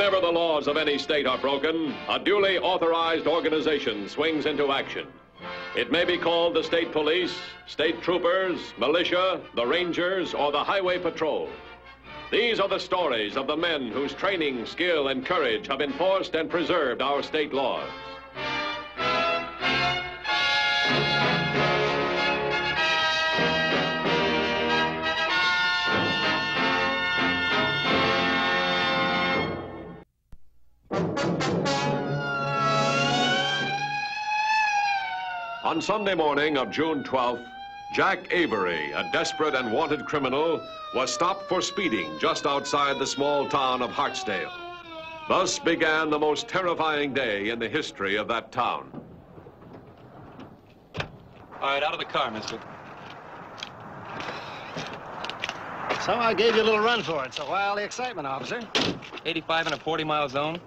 Whenever the laws of any state are broken, a duly authorized organization swings into action. It may be called the state police, state troopers, militia, the rangers, or the highway patrol. These are the stories of the men whose training, skill, and courage have enforced and preserved our state laws. On Sunday morning of June 12th, Jack Avery, a desperate and wanted criminal, was stopped for speeding just outside the small town of Hartsdale. Thus began the most terrifying day in the history of that town. All right, out of the car, mister. So I gave you a little run for it. So why all the excitement, officer? 85 in a 40-mile zone.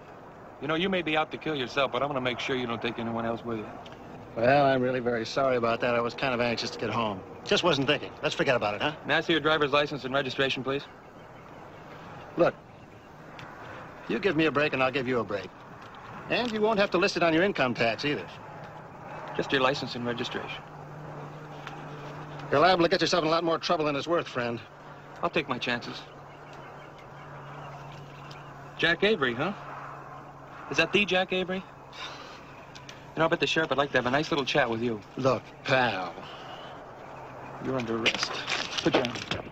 You know, you may be out to kill yourself, but I'm going to make sure you don't take anyone else with you. Well, I'm really very sorry about that. I was kind of anxious to get home. Just wasn't thinking. Let's forget about it, huh? May I see your driver's license and registration, please? Look, you give me a break and I'll give you a break. And you won't have to list it on your income tax either. Just your license and registration. You're liable to get yourself in a lot more trouble than it's worth, friend. I'll take my chances. Jack Avery, huh? Is that the Jack Avery? You know, I bet the sheriff would like to have a nice little chat with you. Look, pal. You're under arrest. Put your arm.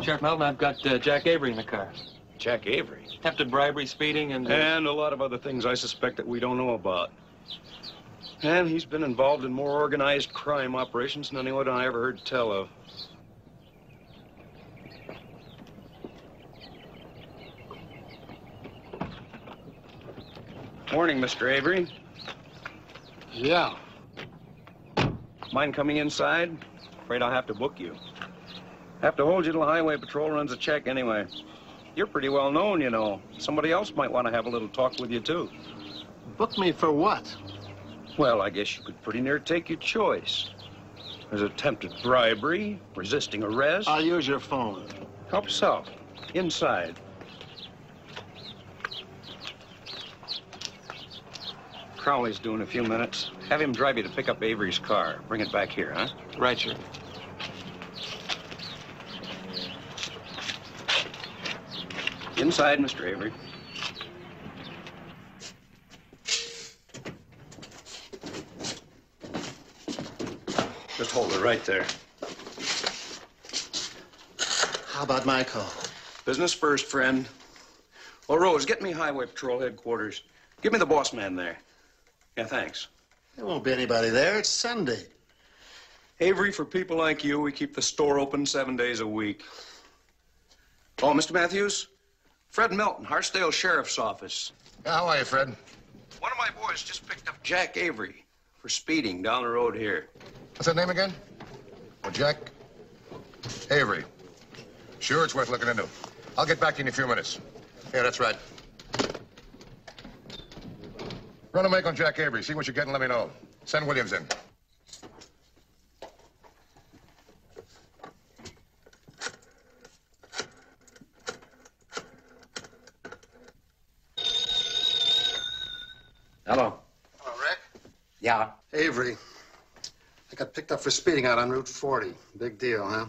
Sheriff Melton, I've got Jack Avery in the car. Jack Avery? Attempted bribery, speeding, and... And a lot of other things I suspect that we don't know about. And he's been involved in more organized crime operations than anyone I ever heard tell of. Morning, Mr. Avery. Yeah. Mind coming inside? Afraid I'll have to book you. Have to hold you till the highway patrol runs a check anyway. You're pretty well known, you know. Somebody else might want to have a little talk with you, too. Book me for what? Well, I guess you could pretty near take your choice. There's attempted bribery, resisting arrest. I'll use your phone. Help yourself. Inside. Crowley's due in a few minutes. Have him drive you to pick up Avery's car. Bring it back here, huh? Right, Sheriff. Inside, Mr. Avery. Just hold it right there. How about my call? Business first, friend. Well, Rose, get me Highway Patrol headquarters. Give me the boss man there. Yeah, thanks. There won't be anybody there. It's Sunday. Avery, for people like you, we keep the store open 7 days a week. Oh, Mr. Matthews? Fred Melton, Hartsdale Sheriff's Office. Yeah, how are you, Fred? One of my boys just picked up Jack Avery for speeding down the road here. What's that name again? Oh, Jack Avery. Sure, it's worth looking into. I'll get back to you in a few minutes. Yeah, that's right. Run a make on Jack Avery. See what you get and let me know. Send Williams in. Hello. Hello, Rick. Yeah. Avery. I got picked up for speeding out on Route 40. Big deal, huh?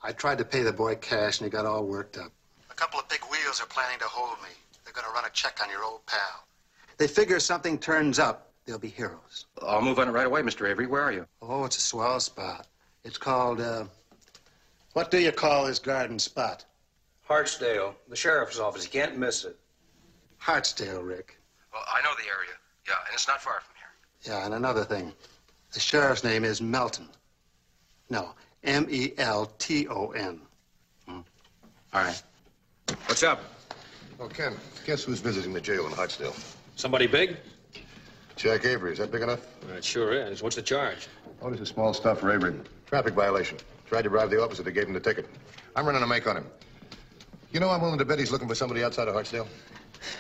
I tried to pay the boy cash, and he got all worked up. A couple of big wheels are planning to hold me. They're going to run a check on your old pal. They figure if something turns up, they'll be heroes. I'll move on it right away, Mr. Avery. Where are you? Oh, it's a swell spot. It's called, what do you call this garden spot? Hartsdale, the sheriff's office. You can't miss it. Hartsdale, Rick. Well, I know the area. Yeah, and it's not far from here. Yeah, and another thing. The sheriff's name is Melton. No, Melton. All right. What's up? Oh, Ken, guess who's visiting the jail in Hartsdale? Somebody big? Jack Avery. Is that big enough? It sure is. What's the charge? Oh, this is small stuff for Avery. Traffic violation. Tried to bribe the officer. They gave him the ticket. I'm running a make on him. You know, I'm willing to bet he's looking for somebody outside of Hartsdale.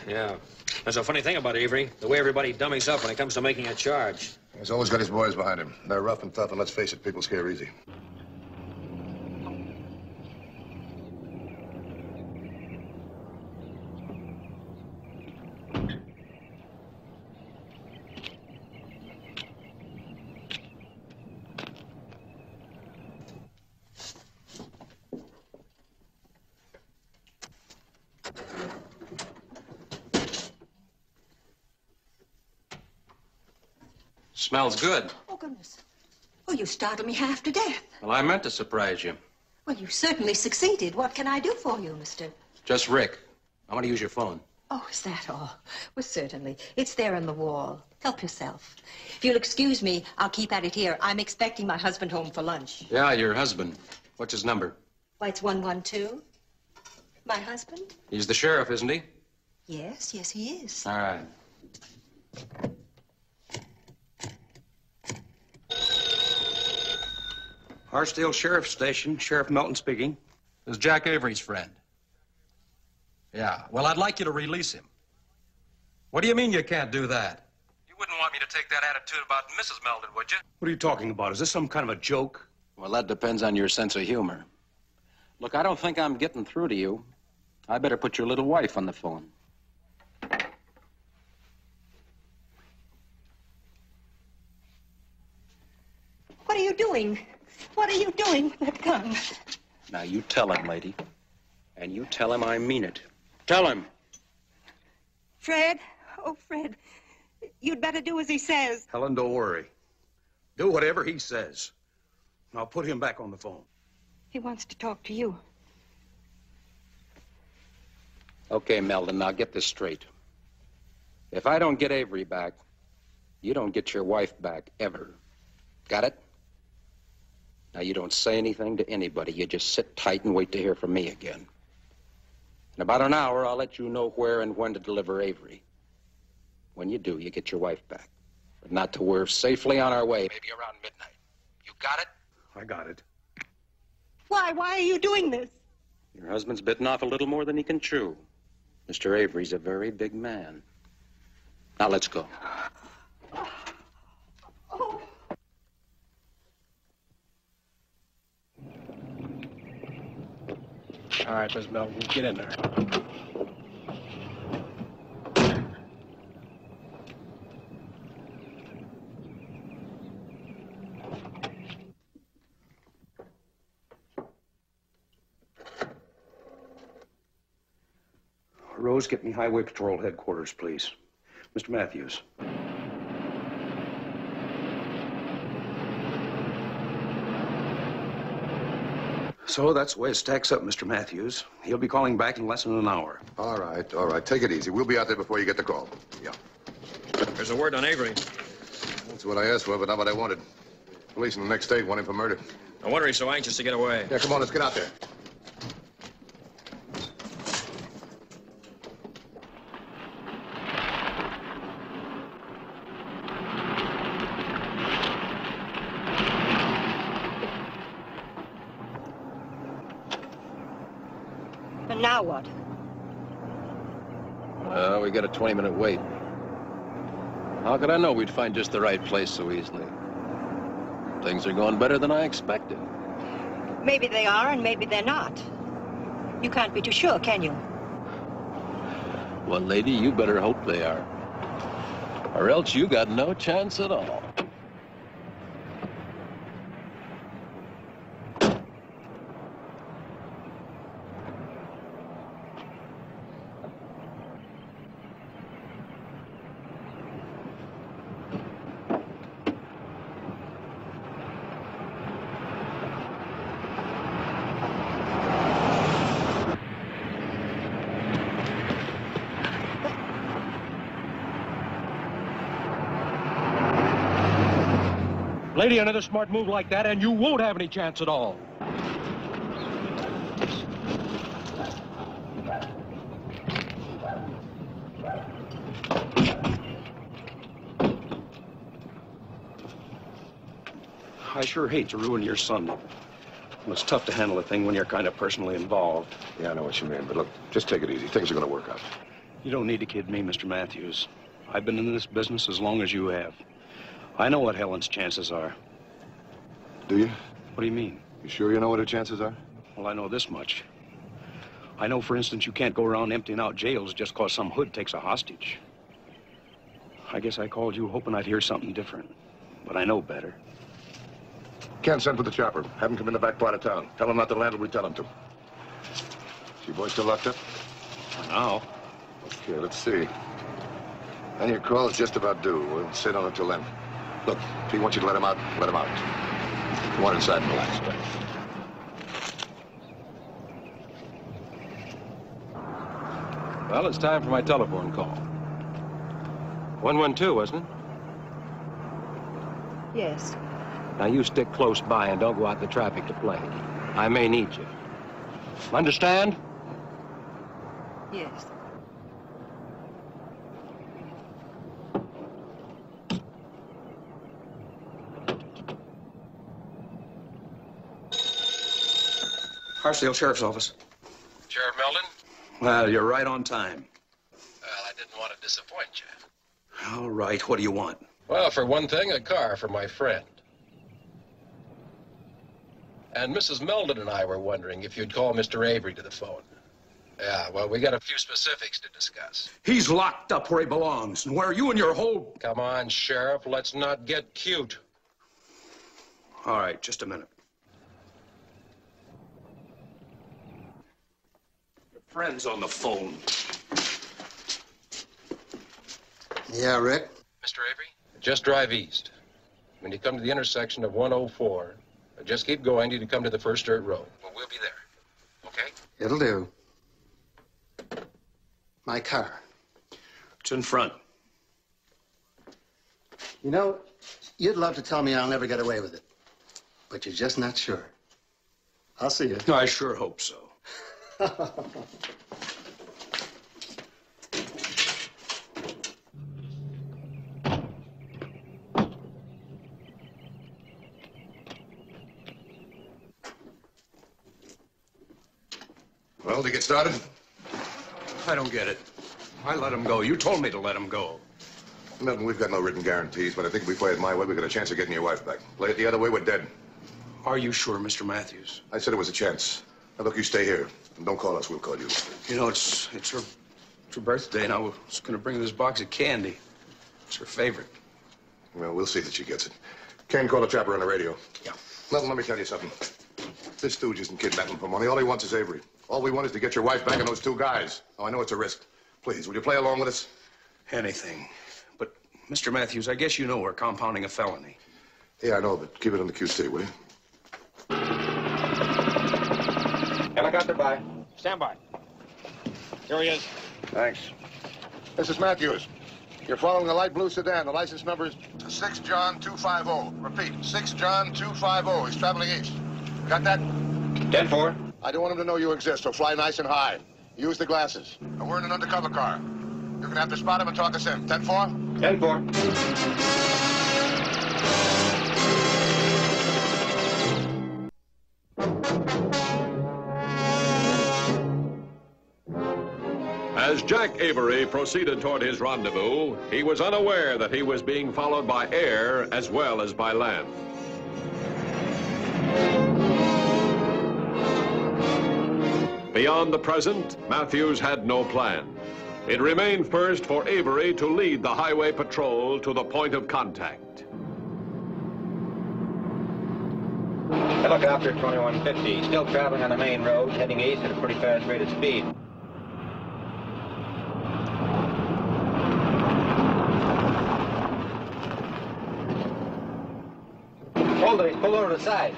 Yeah. There's a funny thing about Avery. The way everybody dummies up when it comes to making a charge. He's always got his boys behind him. They're rough and tough, and let's face it, people scare easy. Smells good. Oh, goodness. Oh, you startled me half to death. Well, I meant to surprise you. Well, you certainly succeeded. What can I do for you, mister? Just Rick. I want to use your phone. Oh, is that all? Well, certainly. It's there on the wall. Help yourself. If you'll excuse me, I'll keep at it here. I'm expecting my husband home for lunch. Yeah, your husband. What's his number? Why, it's 112. My husband? He's the sheriff, isn't he? Yes, yes, he is. All right. Hartsdale Sheriff's Station. Sheriff Melton speaking. This is Jack Avery's friend. Yeah, well, I'd like you to release him. What do you mean you can't do that? You wouldn't want me to take that attitude about Mrs. Melton, would you? What are you talking about? Is this some kind of a joke? Well, that depends on your sense of humor. Look, I don't think I'm getting through to you. I better put your little wife on the phone. What are you doing? What are you doing with that gun? Now, you tell him, lady. And you tell him I mean it. Tell him. Fred? Oh, Fred. You'd better do as he says. Helen, don't worry. Do whatever he says. Now put him back on the phone. He wants to talk to you. Okay, Melton, now get this straight. If I don't get Avery back, you don't get your wife back, ever. Got it? Now, you don't say anything to anybody. You just sit tight and wait to hear from me again. In about an hour, I'll let you know where and when to deliver Avery. When you do, you get your wife back. But not till we're safely on our way, maybe around midnight. You got it? I got it. Why? Why are you doing this? Your husband's bitten off a little more than he can chew. Mr. Avery's a very big man. Now, let's go. Oh. All right, Miss Melton, get in there. Rose, get me Highway Patrol headquarters, please. Mr. Matthews. So that's the way it stacks up, Mr. Matthews. He'll be calling back in less than an hour. All right, all right. Take it easy. We'll be out there before you get the call. Yeah. There's a word on Avery. That's what I asked for, but not what I wanted. Police in the next state want him for murder. No wonder he's so anxious to get away. Yeah, come on, let's get out there. And now what? Well, we got a 20-minute wait. How could I know we'd find just the right place so easily? Things are going better than I expected. Maybe they are and maybe they're not. You can't be too sure, can you? Well, lady, you better hope they are. Or else you got no chance at all. Lady, another smart move like that, and you won't have any chance at all. I sure hate to ruin your Sunday. Well, it's tough to handle a thing when you're kind of personally involved. Yeah, I know what you mean, but look, just take it easy. Things are going to work out. You don't need to kid me, Mr. Matthews. I've been in this business as long as you have. I know what Helen's chances are. Do you? What do you mean? You sure you know what her chances are? Well, I know this much. I know, for instance, you can't go around emptying out jails just because some hood takes a hostage. I guess I called you hoping I'd hear something different, but I know better. Can't send for the chopper. Have him come in the back part of town. Tell him not to land till we tell him to. Is your boy still locked up? For now. Okay, let's see. And your call's just about due. We'll sit on it till then. Look, if he wants you to let him out, let him out. Come on inside and relax. Well, it's time for my telephone call. 112, wasn't it? Yes. Now, you stick close by and don't go out in the traffic to play. I may need you. Understand? Yes. Harsdale Sheriff's Office. Sheriff Meldon? Well, you're right on time. Well, I didn't want to disappoint you. All right, what do you want? Well, for one thing, a car for my friend. And Mrs. Meldon and I were wondering if you'd call Mr. Avery to the phone. Yeah, well, we got a few specifics to discuss. He's locked up where he belongs, and where you and your whole... Come on, Sheriff, let's not get cute. All right, just a minute. Your friend's on the phone. Yeah, Rick? Mr. Avery? Just drive east. When you come to the intersection of 104, just keep going till you come to the first dirt road. Well, we'll be there. Okay? It'll do. My car. It's in front. You know, you'd love to tell me I'll never get away with it. But you're just not sure. I'll see you. I sure hope so. Well, to get started? I don't get it. I let him go. You told me to let him go. Milton, we've got no written guarantees, but I think if we play it my way, we've got a chance of getting your wife back. Play it the other way, we're dead. Are you sure, Mr. Matthews? I said it was a chance. Now, look, you stay here. And don't call us, we'll call you. You know, it's her birthday, and I was going to bring her this box of candy. It's her favorite. Well, we'll see that she gets it. Ken, call the chopper on the radio. Yeah. Milton, let me tell you something. This stooge isn't kidnapping for money. All he wants is Avery. All we want is to get your wife back and those two guys. Oh, I know it's a risk. Please, will you play along with us? Anything. But, Mr. Matthews, I guess you know we're compounding a felony. Yeah, I know, but keep it on the QT, will you? Helicopter by. Stand by. Here he is. Thanks. This is Matthews. You're following a light blue sedan. The license number is 6 John 250. Repeat, 6 John 250. He's traveling east. Got that? 10-4. I don't want him to know you exist, so fly nice and high. Use the glasses. Now, we're in an undercover car. You're going to have to spot him and talk us in. 10-4? 10-4. As Jack Avery proceeded toward his rendezvous, he was unaware that he was being followed by air as well as by land. Beyond the present, Matthews had no plan. It remained first for Avery to lead the highway patrol to the point of contact. Helicopter 2150, still traveling on the main road, heading east at a pretty fast rate of speed. Hold it, he's pulled over to the side.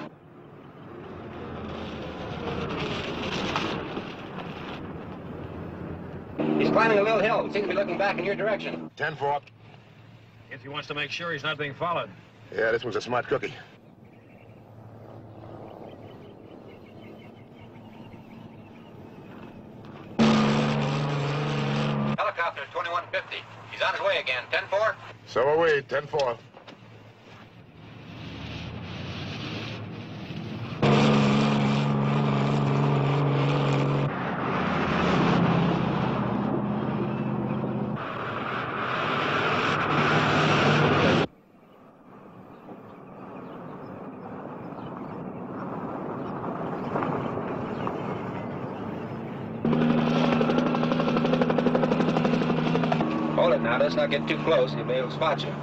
He's climbing a little hill. He seems to be looking back in your direction. 10-4. Guess he wants to make sure he's not being followed. Yeah, this one's a smart cookie. Helicopter 2150. He's on his way again. 10-4. So are we. 10-4. Hold it now. Let's not get too close. He'll be able to spot you.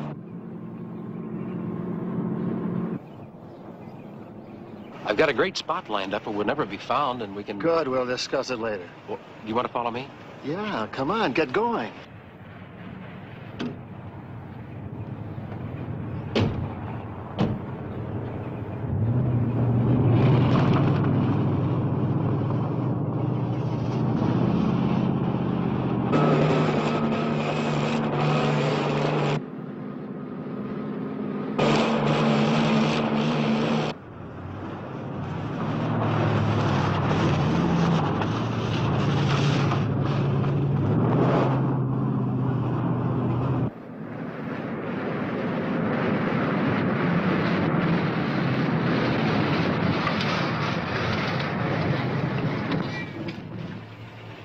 I've got a great spot lined up, and we'll never be found, and we can... Good, we'll discuss it later. Well, you want to follow me? Yeah, come on, get going.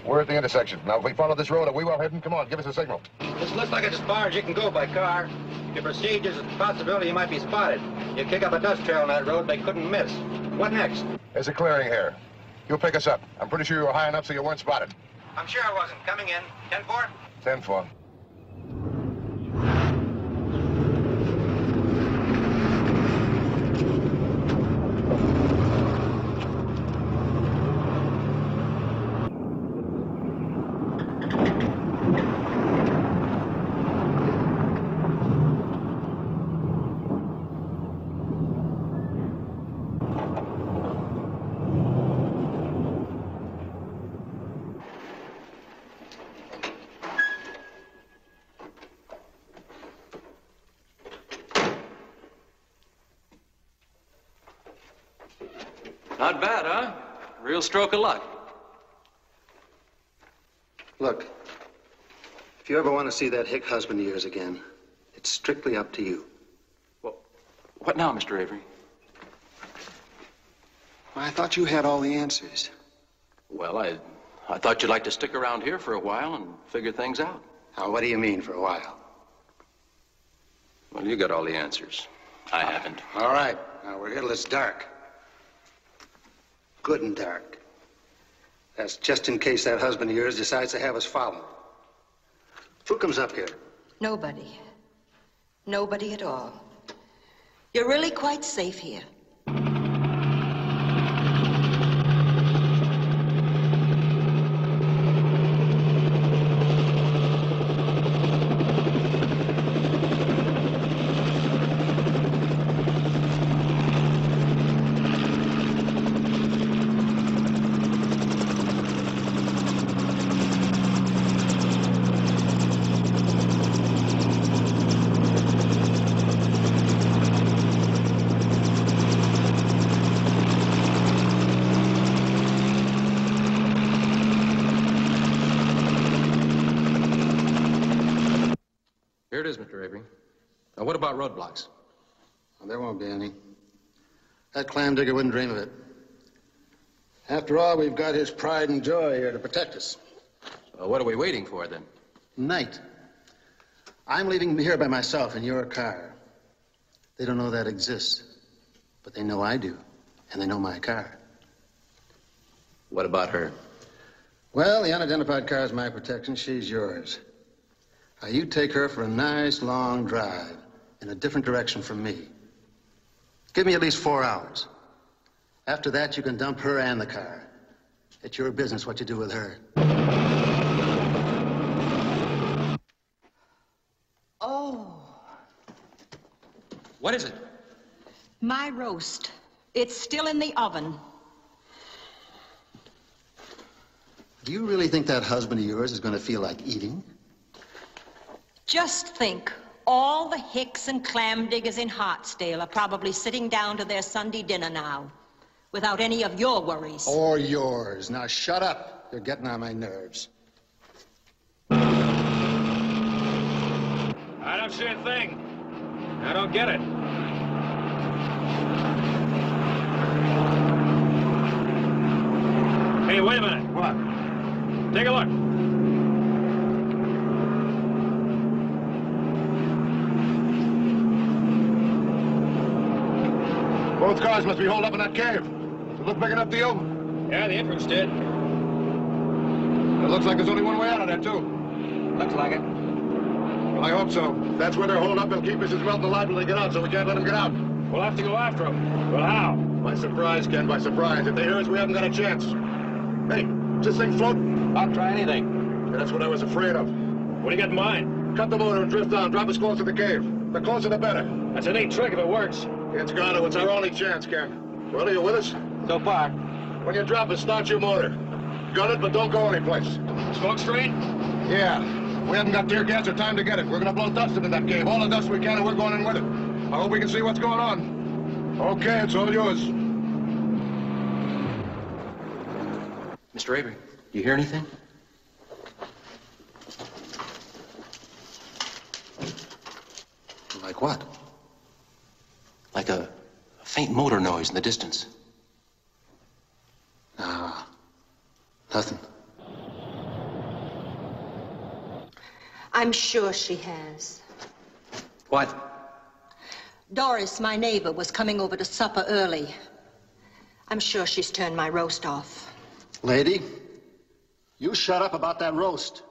We're at the intersection. Now, if we follow this road, are we well hidden? Come on, give us a signal. This looks like it's as far as you can go by car. If you proceed, there's a possibility you might be spotted. You kick up a dust trail on that road, they couldn't miss. What next? There's a clearing here. You'll pick us up. I'm pretty sure you were high enough so you weren't spotted. I'm sure I wasn't. Coming in. 10-4? 10-4. Not bad, huh? Real stroke of luck. Look, if you ever want to see that hick husband of yours again, it's strictly up to you. Well, what now, Mr. Avery? I thought you had all the answers. Well, I thought you'd like to stick around here for a while and figure things out. Now, what do you mean, for a while? Well, you got all the answers. I haven't. All right. Now, we're here till it's dark. Good and dark. That's just in case that husband of yours decides to have us followed. Who comes up here? Nobody. Nobody at all. You're really quite safe here. Here it is, Mr. Avery. Now, what about roadblocks? Well, there won't be any. That clam digger wouldn't dream of it. After all, we've got his pride and joy here to protect us. So what are we waiting for, then? Night. I'm leaving here by myself in your car. They don't know that exists, but they know I do, and they know my car. What about her? Well, the unidentified car is my protection. She's yours. Now, you take her for a nice, long drive in a different direction from me. Give me at least 4 hours. After that, you can dump her and the car. It's your business what you do with her. Oh. What is it? My roast. It's still in the oven. Do you really think that husband of yours is going to feel like eating? Just think, All the hicks and clam diggers in Hartsdale are probably sitting down to their Sunday dinner now, without any of your worries. Or yours. Now shut up. You're getting on my nerves. I don't see a thing. I don't get it. Hey, wait a minute. What? Take a look. Both cars must be holed up in that cave. Does it look big enough to you? Yeah, the entrance did. It looks like there's only one way out of there, too. Looks like it. Well, I hope so. If that's where they're holed up, they'll keep Mrs. Melton alive till they get out, so we can't let them get out. We'll have to go after them. Well, how? By surprise, Ken, by surprise. If they hear us, we haven't got a chance. Hey, does this thing float? I'll try anything. Yeah, that's what I was afraid of. What do you got in mind? Cut the motor and drift down. Drop us close to the cave. The closer, the better. That's a neat trick if it works. It's got to. It's our only chance, Ken. Well, are you with us? So far. When you drop it, start your motor. Gun it, but don't go anyplace. Smoke screen? Yeah. We haven't got tear gas or time to get it. We're gonna blow dust into that cave. All the dust we can, and we're going in with it. I hope we can see what's going on. Okay, it's all yours. Mr. Avery, do you hear anything? Like what? Like a faint motor noise in the distance. No, nothing. I'm sure she has. What? Doris, my neighbor, was coming over to supper early. I'm sure she's turned my roast off. Lady, you shut up about that roast.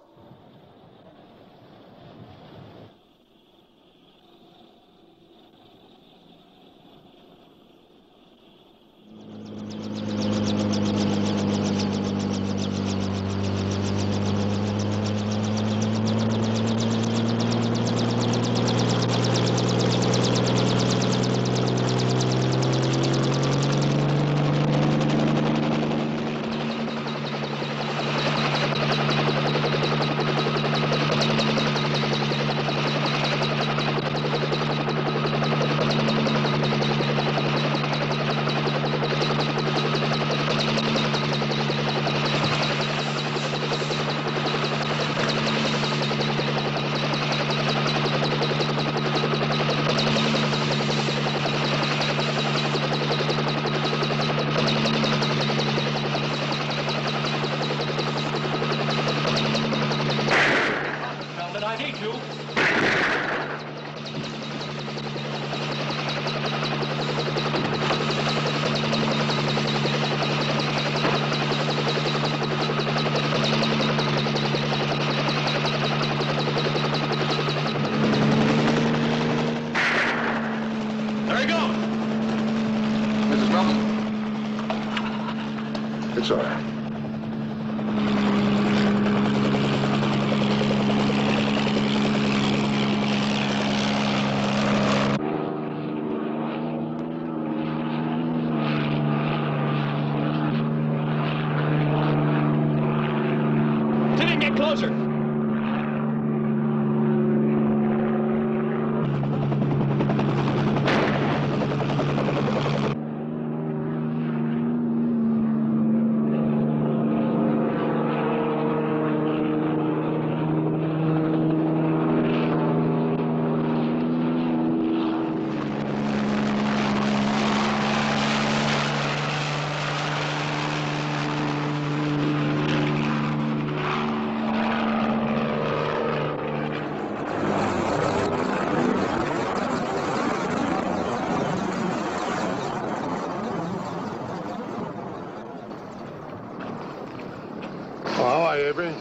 It's all right. They didn't get closer. How are you, Avery?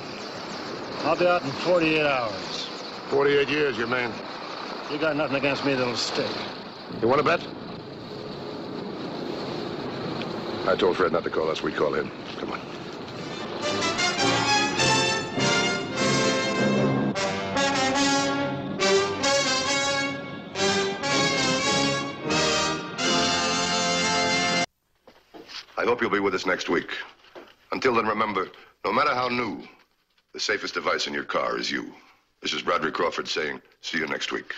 I'll be out in 48 hours. 48 years, you man. You got nothing against me that'll stick. You want to bet? I told Fred not to call us. We'd call him. Come on. I hope you'll be with us next week. Until then, remember, no matter how new, the safest device in your car is you. This is Broderick Crawford saying, see you next week.